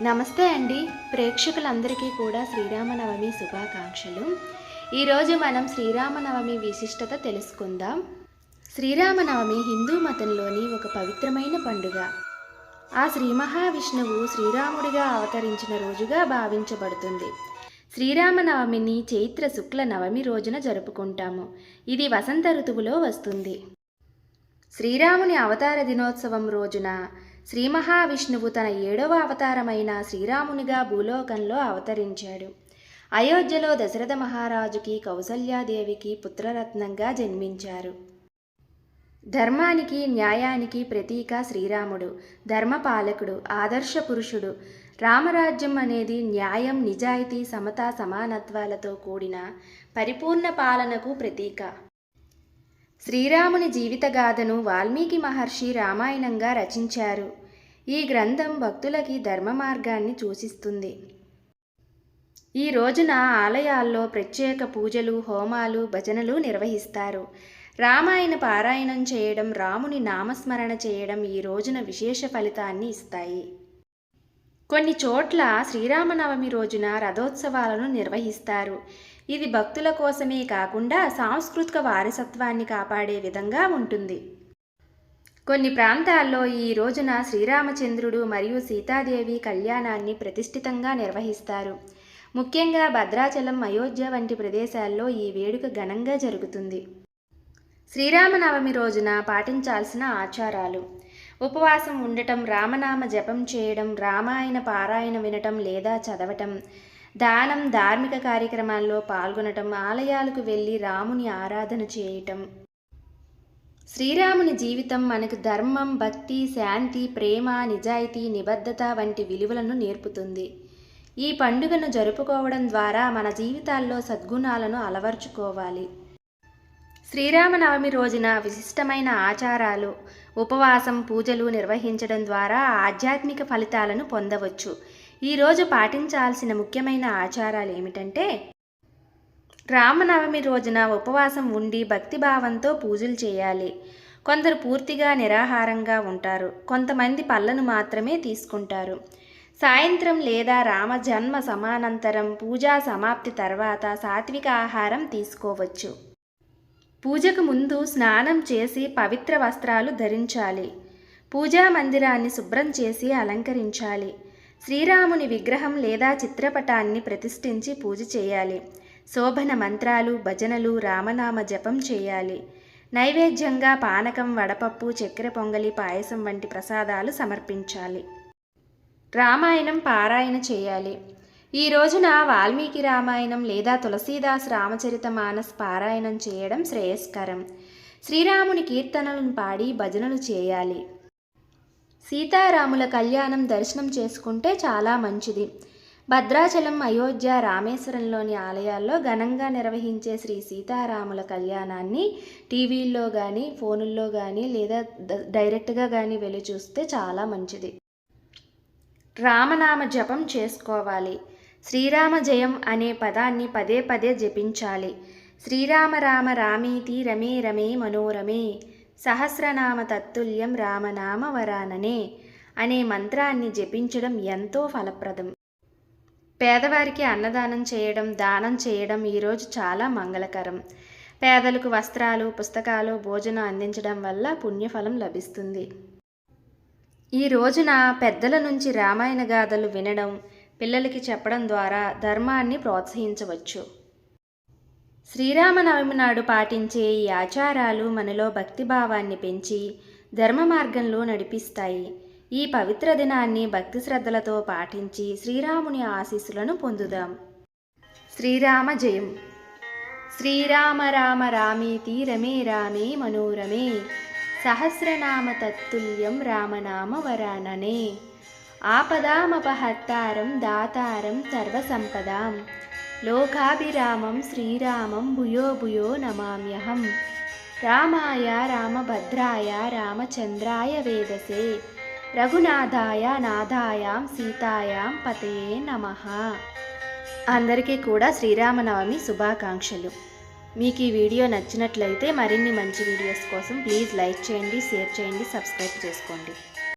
నమస్తే అండి. ప్రేక్షకులందరికీ కూడా శ్రీరామనవమి శుభాకాంక్షలు. ఈరోజు మనం శ్రీరామనవమి విశిష్టత తెలుసుకుందాం. శ్రీరామనవమి హిందూ మతంలోని ఒక పవిత్రమైన పండుగ. ఆ శ్రీ మహావిష్ణువు శ్రీరాముడిగా అవతరించిన రోజుగా భావించబడుతుంది. శ్రీరామనవమిని చైత్ర శుక్ల నవమి రోజున జరుపుకుంటాము. ఇది వసంత ఋతువులో వస్తుంది. శ్రీరాముని అవతార దినోత్సవం రోజున శ్రీ మహావిష్ణువు తన 7వ అవతారమైన శ్రీరామునిగా భూలోకంలో అవతరించాడు. అయోధ్యలో దశరథ మహారాజుకి కౌసల్యాదేవికి పుత్రరత్నంగా జన్మించారు. ధర్మానికి న్యాయానికి ప్రతీక శ్రీరాముడు. ధర్మపాలకుడు, ఆదర్శ పురుషుడు. రామరాజ్యం అనేది న్యాయం, నిజాయితీ, సమత, సమానత్వాలతో కూడిన పరిపూర్ణ పాలనకు ప్రతీక. శ్రీరాముని జీవితగాథను వాల్మీకి మహర్షి రామాయణంగా రచించారు. ఈ గ్రంథం భక్తులకి ధర్మ మార్గాన్ని సూచిస్తుంది. ఈ రోజున ఆలయాల్లో ప్రత్యేక పూజలు, హోమాలు, భజనలు నిర్వహిస్తారు. రామాయణ పారాయణం చేయడం, రాముని నామస్మరణ చేయడం ఈ రోజున విశేష ఫలితాన్ని ఇస్తాయి. కొన్ని చోట్ల శ్రీరామనవమి రోజున రథోత్సవాలను నిర్వహిస్తారు. ఇది భక్తుల కోసమే కాకుండా సాంస్కృతిక వారసత్వాన్ని కాపాడే విధంగా ఉంటుంది. కొన్ని ప్రాంతాల్లో ఈ రోజున శ్రీరామచంద్రుడు మరియు సీతాదేవి కళ్యాణాన్ని ప్రతిష్ఠితంగా నిర్వహిస్తారు. ముఖ్యంగా భద్రాచలం, అయోధ్య వంటి ప్రదేశాల్లో ఈ వేడుక ఘనంగా జరుగుతుంది. శ్రీరామనవమి రోజున పాటించాల్సిన ఆచారాలు: ఉపవాసం ఉండటం, రామనామ జపం చేయడం, రామాయణ పారాయణ వినటం లేదా చదవటం, దానం, ధార్మిక కార్యక్రమాల్లో పాల్గొనటం, ఆలయాలకు వెళ్ళి రాముని ఆరాధన చేయటం. శ్రీరాముని జీవితం మనకు ధర్మం, భక్తి, శాంతి, ప్రేమ, నిజాయితీ, నిబద్ధత వంటి విలువలను నేర్పుతుంది. ఈ పండుగను జరుపుకోవడం ద్వారా మన జీవితాల్లో సద్గుణాలను అలవర్చుకోవాలి. శ్రీరామనవమి రోజున విశిష్టమైన ఆచారాలు: ఉపవాసం, పూజలు నిర్వహించడం ద్వారా ఆధ్యాత్మిక ఫలితాలను పొందవచ్చు. ఈరోజు పాటించాల్సిన ముఖ్యమైన ఆచారాలు ఏమిటంటే, రామనవమి రోజున ఉపవాసం ఉండి భక్తిభావంతో పూజలు చేయాలి. కొందరు పూర్తిగా నిరాహారంగా ఉంటారు. కొంతమంది పళ్ళను మాత్రమే తీసుకుంటారు. సాయంత్రం లేదా రామ జన్మ సమానంతరం పూజా సమాప్తి తర్వాత సాత్విక ఆహారం తీసుకోవచ్చు. పూజకు ముందు స్నానం చేసి పవిత్ర వస్త్రాలు ధరించాలి. పూజా మందిరాన్ని శుభ్రం చేసి అలంకరించాలి. శ్రీరాముని విగ్రహం లేదా చిత్రపటాన్ని ప్రతిష్ఠించి పూజ చేయాలి. శోభన మంత్రాలు, భజనలు, రామనామ జపం చేయాలి. నైవేద్యంగా పానకం, వడపప్పు, చక్కెర పొంగలి, పాయసం వంటి ప్రసాదాలు సమర్పించాలి. రామాయణం పారాయణ చేయాలి. ఈ రోజున వాల్మీకి రామాయణం లేదా తులసీదాస్ రామచరిత మానస్ పారాయణం చేయడం శ్రేయస్కరం. శ్రీరాముని కీర్తనలను పాడి భజనలు చేయాలి. సీతారాముల కళ్యాణం దర్శనం చేసుకుంటే చాలా మంచిది. భద్రాచలం, అయోధ్య, రామేశ్వరంలోని ఆలయాల్లో ఘనంగా నిర్వహించే శ్రీ సీతారాముల కళ్యాణాన్ని టీవీల్లో కానీ, ఫోనుల్లో కానీ లేదా డైరెక్ట్గా కానీ వెళ్ళి చూస్తే చాలా మంచిది. రామనామ జపం చేసుకోవాలి. శ్రీరామ జయం అనే పదాన్ని పదే పదే జపించాలి. శ్రీరామ రామ రామీతి రమే రమే మనోరమే సహస్రనామ తత్తుల్యం రామనామ వరాననే అనే మంత్రాన్ని జపించడం ఎంతో ఫలప్రదం. పేదవారికి అన్నదానం చేయడం, దానం చేయడం ఈరోజు చాలా మంగళకరం. పేదలకు వస్త్రాలు, పుస్తకాలు, భోజనం అందించడం వల్ల పుణ్యఫలం లభిస్తుంది. ఈ రోజున పెద్దల నుంచి రామాయణ గాథలు వినడం, పిల్లలకి చెప్పడం ద్వారా ధర్మాన్ని ప్రోత్సహించవచ్చు. శ్రీరామనవమి నాడు పాటించే ఈ ఆచారాలు మనలో భక్తిభావాన్ని పెంచి ధర్మ మార్గంలో నడిపిస్తాయి. ఈ పవిత్ర దినాన్ని భక్తి శ్రద్ధలతో పాటించి శ్రీరాముని ఆశీస్సులను పొందుదాం. శ్రీరామ జయం. శ్రీరామ రామ రామేతి రమే రామే మనోరమే సహస్రనామ తత్తుల్యం రామనామ వరాననే ఆపదామపహర్తారం దాతారం సర్వసంపదాం లోకాభిరామం శ్రీరామం భూయో భూయో నమామ్యహం. రామాయ రామభద్రాయ రామచంద్రాయ వేదసే రఘునాథాయ నాథాయాం సీతాయాం పతయే నమః. అందరికీ కూడా శ్రీరామనవమి శుభాకాంక్షలు. మీకు ఈ వీడియో నచ్చినట్లయితే మరిన్ని మంచి వీడియోస్ కోసం ప్లీజ్ లైక్ చేయండి, షేర్ చేయండి, సబ్స్క్రైబ్ చేసుకోండి.